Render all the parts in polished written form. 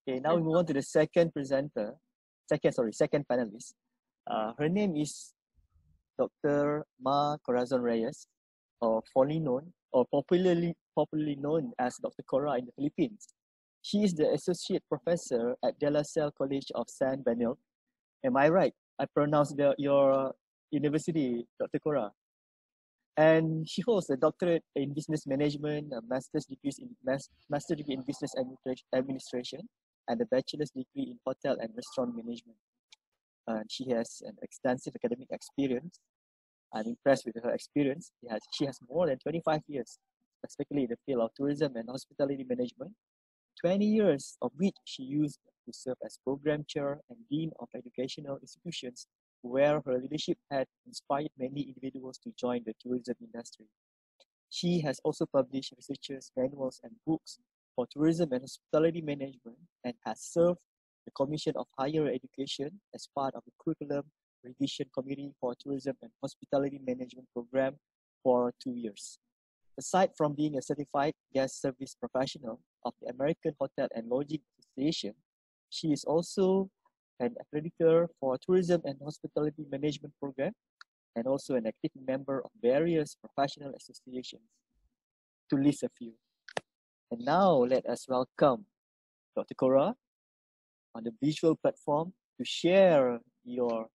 Okay, now we move on to the second panelist. Her name is Dr. Ma Corazon Reyes, or popularly known as Dr. Cora in the Philippines. She is the associate professor at De La Salle College of San Benil. Am I right? I pronounced your university, Dr. Cora. And she holds a doctorate in business management, a master's degree in business administration, and a bachelor's degree in hotel and restaurant management. And she has an extensive academic experience. I'm impressed with her experience. She has more than 25 years, especially in the field of tourism and hospitality management, 20 years of which she used to serve as program chair and dean of educational institutions, where her leadership had inspired many individuals to join the tourism industry. She has also published researchers' manuals and books for tourism and hospitality management, and has served the Commission of Higher Education as part of the Curriculum Revision Committee for Tourism and Hospitality Management Program for 2 years. Aside from being a certified guest service professional of the American Hotel and Lodging Association, she is also an accreditor for Tourism and Hospitality Management Program, and also an active member of various professional associations, to list a few. And now let us welcome Dr. Cora on the visual platform to share your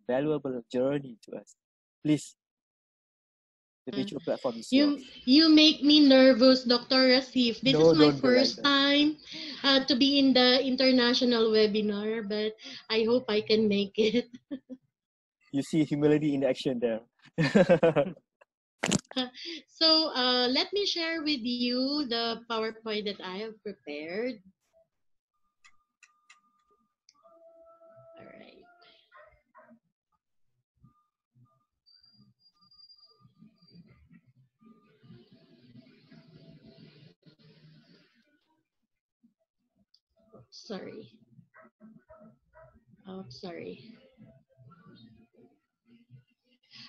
valuable journey to us. Please, the visual platform is yours. You make me nervous, Dr. Rasif. This is my first time to be in the international webinar, but I hope I can make it. You see humility in action there. So let me share with you the PowerPoint that I have prepared. All right. Sorry. Oh, sorry.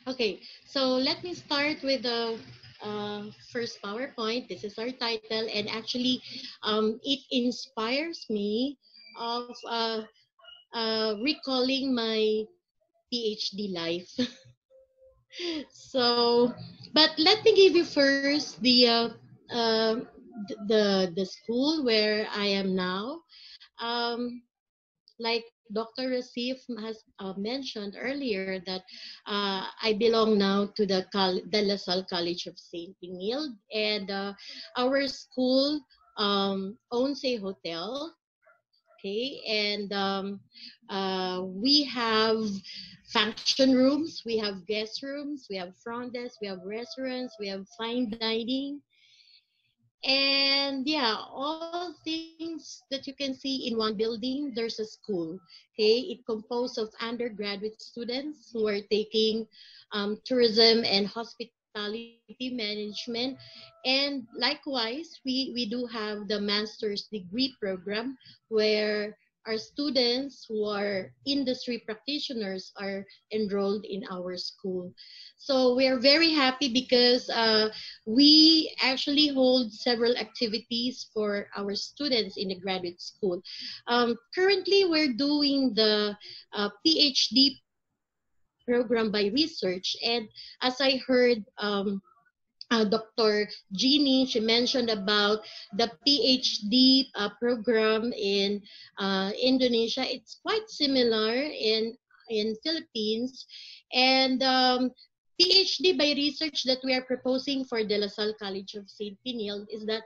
Okay, so let me start with the first PowerPoint. This is our title, and actually it inspires me of recalling my PhD life. So, but let me give you first the school where I am now. Like Dr. Rasif has mentioned earlier, that I belong now to the De La Salle College of St. Benil, and our school owns a hotel. Okay, and we have function rooms, we have guest rooms, we have front desk, we have restaurants, we have fine dining. And yeah, all things that you can see in one building, there's a school. Okay, it composed of undergraduate students who are taking tourism and hospitality management. And likewise, we do have the master's degree program, where our students who are industry practitioners are enrolled in our school. So we are very happy because we actually hold several activities for our students in the graduate school. Currently, we're doing the PhD program by research, and as I heard Dr. Jeannie, she mentioned about the PhD program in Indonesia. It's quite similar in Philippines, and PhD by research that we are proposing for De La Salle College of St. Benil is that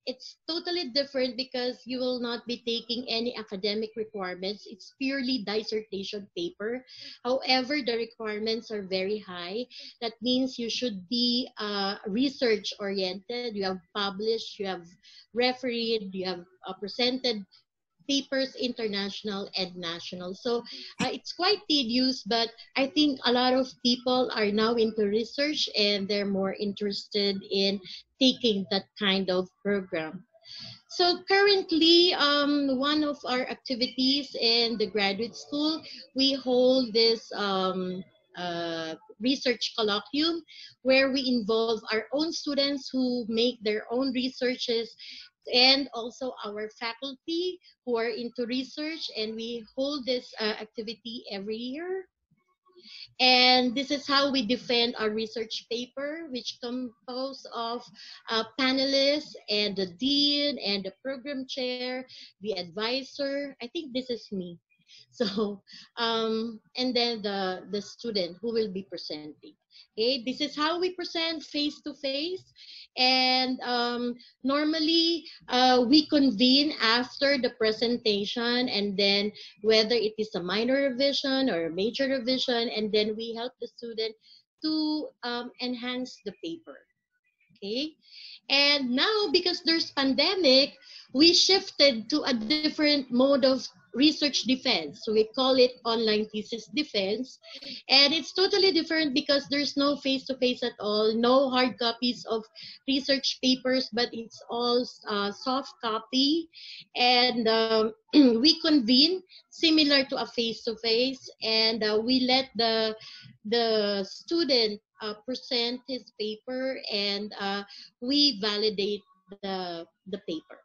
it's totally different, because you will not be taking any academic requirements. It's purely dissertation paper. However, the requirements are very high. That means you should be research oriented. You have published, you have refereed, you have presented papers, international and national. So it's quite tedious, but I think a lot of people are now into research, and they're more interested in taking that kind of program. So currently, one of our activities in the graduate school, we hold this research colloquium, where we involve our own students who make their own researches and also our faculty who are into research, and we hold this activity every year. And this is how we defend our research paper, which composed of panelists and the dean and the program chair, the advisor. I think this is me. So, and then the student who will be presenting. Okay, this is how we present face to face. And normally we convene after the presentation, and then whether it is a minor revision or a major revision, and then we help the student to enhance the paper. Okay, and now because there's pandemic, we shifted to a different mode of research defense. So we call it online thesis defense, and it's totally different because there's no face-to-face at all, no hard copies of research papers, but it's all soft copy. And we convene similar to a face-to-face, and we let the student present his paper, and we validate the paper.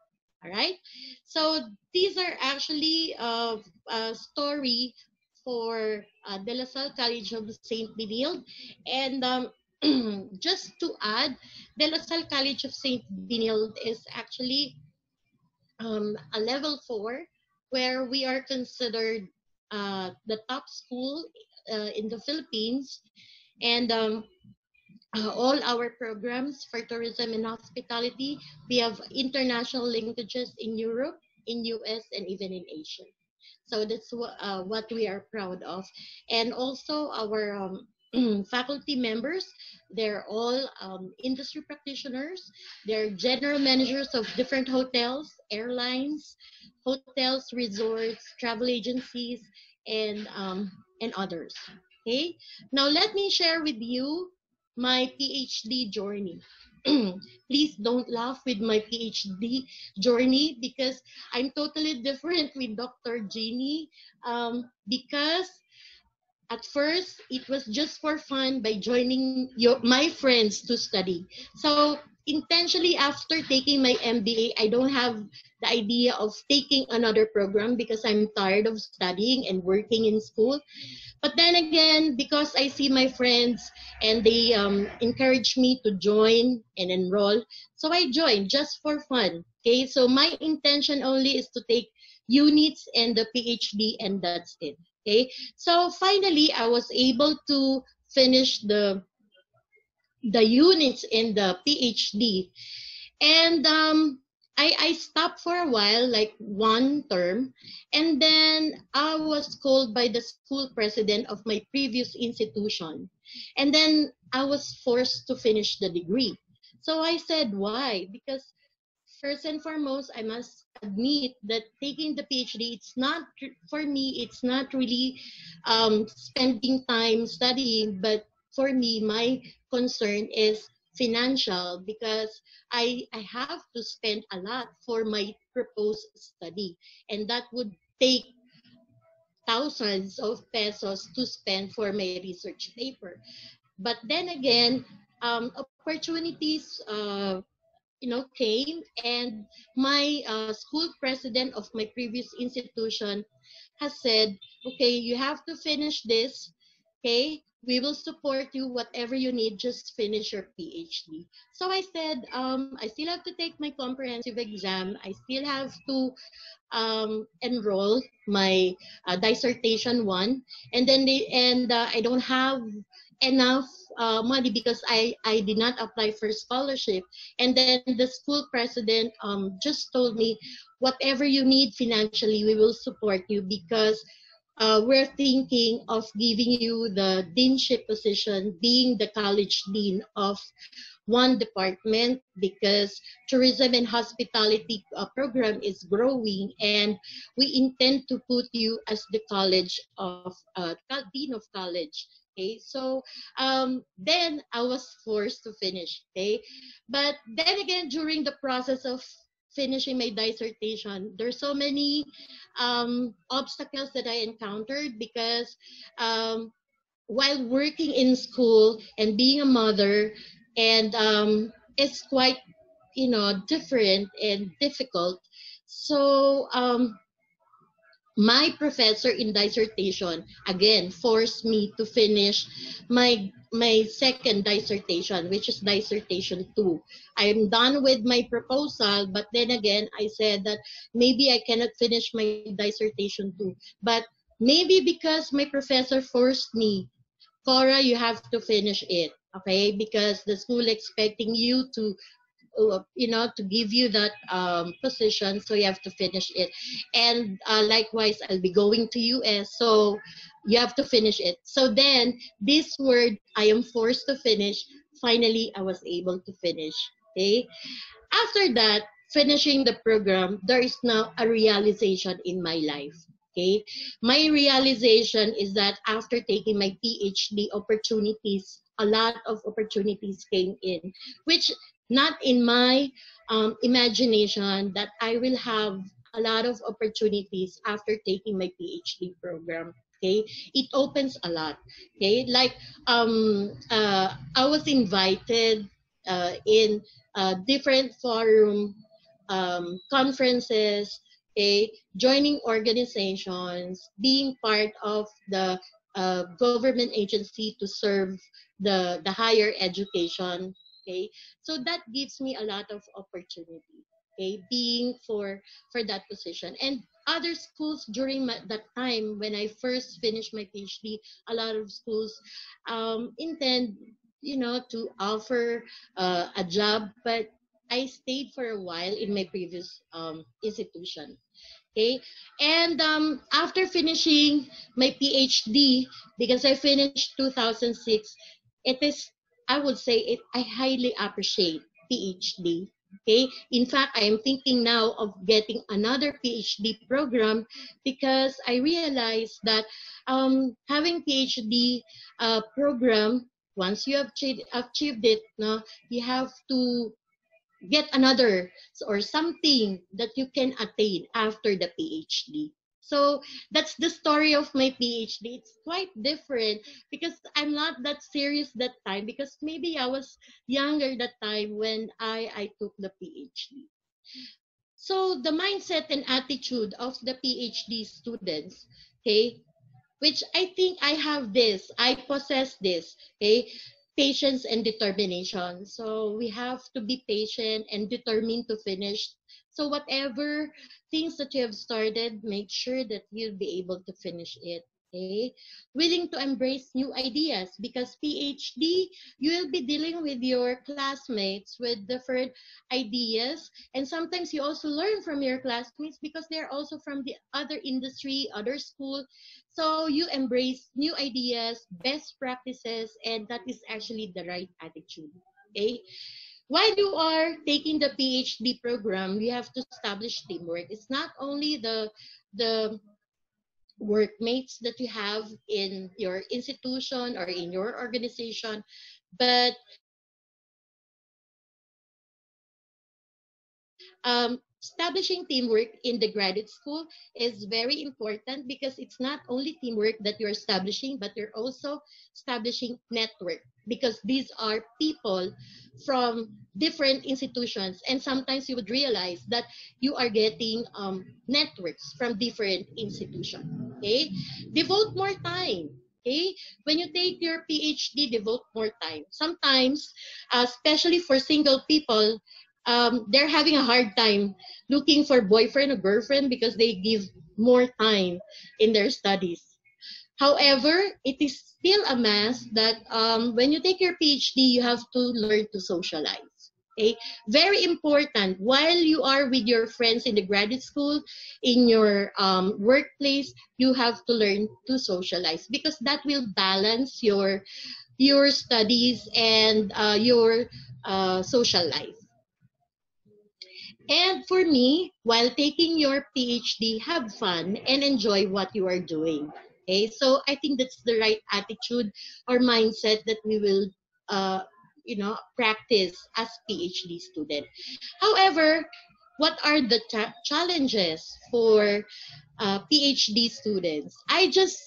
All right. So these are actually a story for De La Salle College of Saint Benilde, and just to add, De La Salle College of Saint Benilde is actually a level 4, where we are considered the top school in the Philippines, and all our programs for tourism and hospitality, we have international linkages in Europe, in US, and even in Asia. So that's what we are proud of. And also our faculty members, they're all industry practitioners. They're general managers of different hotels, airlines, hotels, resorts, travel agencies, and others. Okay. Now let me share with you my PhD journey. Please don't laugh with my PhD journey because I'm totally different with Dr. Jeannie, because at first it was just for fun by joining my friends to study. So intentionally after taking my MBA, I don't have the idea of taking another program because I'm tired of studying and working in school. But then again, because I see my friends and they encourage me to join and enroll, so I joined just for fun. Okay, so my intention only is to take units and the PhD, and that's it. Okay, so finally I was able to finish the units in the PhD, and I stopped for a while, like one term, and then I was called by the school president of my previous institution, and then I was forced to finish the degree. So I said, why? Because first and foremost, I must admit that taking the PhD, it's not for me. It's not really spending time studying, but for me, my concern is financial because I have to spend a lot for my proposed study, and that would take thousands of pesos to spend for my research paper. But then again, opportunities came, and my school president of my previous institution has said, okay, you have to finish this. Okay, we will support you, whatever you need, just finish your PhD. So I said, I still have to take my comprehensive exam. I still have to enroll my dissertation one, and then I don't have enough money because I did not apply for scholarship. And then the school president just told me, whatever you need financially, we will support you because we're thinking of giving you the deanship position, being the college dean of one department, because tourism and hospitality program is growing, and we intend to put you as the college of dean of college. Okay, so then I was forced to finish. Okay, but then again, during the process of finishing my dissertation, there's so many obstacles that I encountered because while working in school and being a mother, and it's quite different and difficult. So my professor in dissertation again forced me to finish my second dissertation, which is dissertation 2. I'm done with my proposal, but then again I said that maybe I cannot finish my dissertation 2, but maybe because my professor forced me, Cora, you have to finish it, okay, because the school expecting you to give you that position, so you have to finish it. And likewise, I'll be going to US, so you have to finish it. So then this word I am forced to finish, finally I was able to finish. Okay, after that, finishing the program, there is now a realization in my life. Okay, my realization is that after taking my PhD, opportunities, a lot of opportunities came in, which not in my imagination that I will have a lot of opportunities after taking my PhD program. Okay, it opens a lot. Okay, like I was invited in different forum conferences, okay, joining organizations, being part of the government agency to serve the higher education. Okay, so that gives me a lot of opportunity. Okay, being for that position. And other schools during that time when I first finished my PhD, a lot of schools intend to offer a job, but I stayed for a while in my previous institution. Okay, and after finishing my PhD, because I finished 2006, it is, I would say it, I highly appreciate PhD. Okay, in fact, I am thinking now of getting another PhD program because I realized that having PhD program, once you have achieved it, no, you have to get another or something that you can attain after the PhD. So that's the story of my PhD. It's quite different because I'm not that serious that time because maybe I was younger that time when I took the PhD. So the mindset and attitude of the PhD students, okay, which I think I have this, I possess this, okay? Patience and determination. So we have to be patient and determined to finish. So whatever things that you have started, make sure that you'll be able to finish it. Okay? Willing to embrace new ideas because PhD, you will be dealing with your classmates with different ideas. And sometimes you also learn from your classmates because they're also from the other industry, other school. So you embrace new ideas, best practices, and that is actually the right attitude. Okay? While you are taking the PhD program, you have to establish teamwork. It's not only the workmates that you have in your institution or in your organization, but establishing teamwork in the graduate school is very important because it's not only teamwork that you're establishing, but you're also establishing network because these are people from different institutions. And sometimes you would realize that you are getting networks from different institutions. Okay? Devote more time. Okay? When you take your PhD, devote more time. Sometimes, especially for single people, they're having a hard time looking for boyfriend or girlfriend because they give more time in their studies. However, it is still a must that when you take your PhD, you have to learn to socialize. Okay, very important. While you are with your friends in the graduate school, in your workplace, you have to learn to socialize because that will balance your studies and your social life. And for me, while taking your PhD, have fun and enjoy what you are doing. Okay, so I think that's the right attitude or mindset that we will, practice as PhD student. However, what are the challenges for PhD students? I just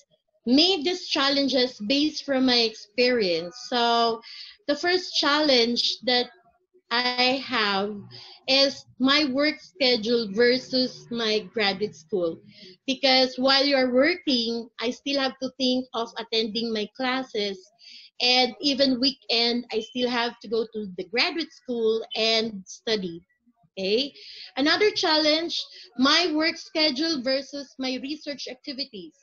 made these challenges based from my experience. So the first challenge that I have is my work schedule versus my graduate school. Because while you're working, I still have to think of attending my classes. And even weekend, I still have to go to the graduate school and study. Okay. Another challenge, my work schedule versus my research activities.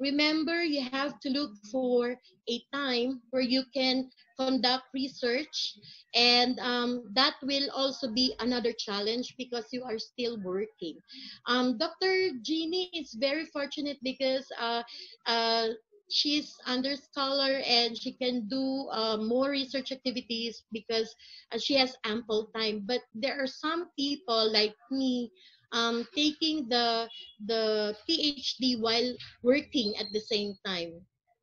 Remember, you have to look for a time where you can conduct research, and that will also be another challenge because you are still working. Dr. Jeannie is very fortunate because uh, she's under scholar and she can do more research activities because she has ample time. But there are some people like me taking the PhD while working at the same time.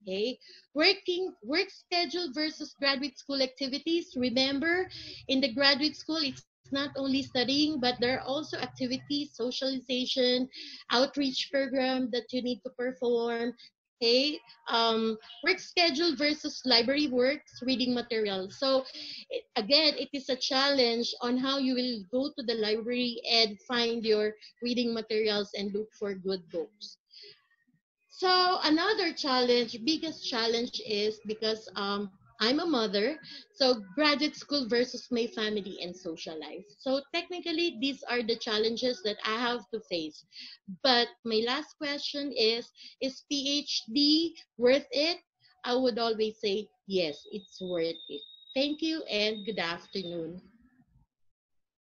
Okay, work schedule versus graduate school activities. Remember, in the graduate school, it's not only studying, but there are also activities, socialization, outreach program that you need to perform. Okay, work schedule versus library works, reading material. So again, it is a challenge on how you will go to the library and find your reading materials and look for good books. So another challenge, biggest challenge is because I'm a mother, so graduate school versus my family and social life. So technically, these are the challenges that I have to face. But my last question is PhD worth it? I would always say yes, it's worth it. Thank you and good afternoon.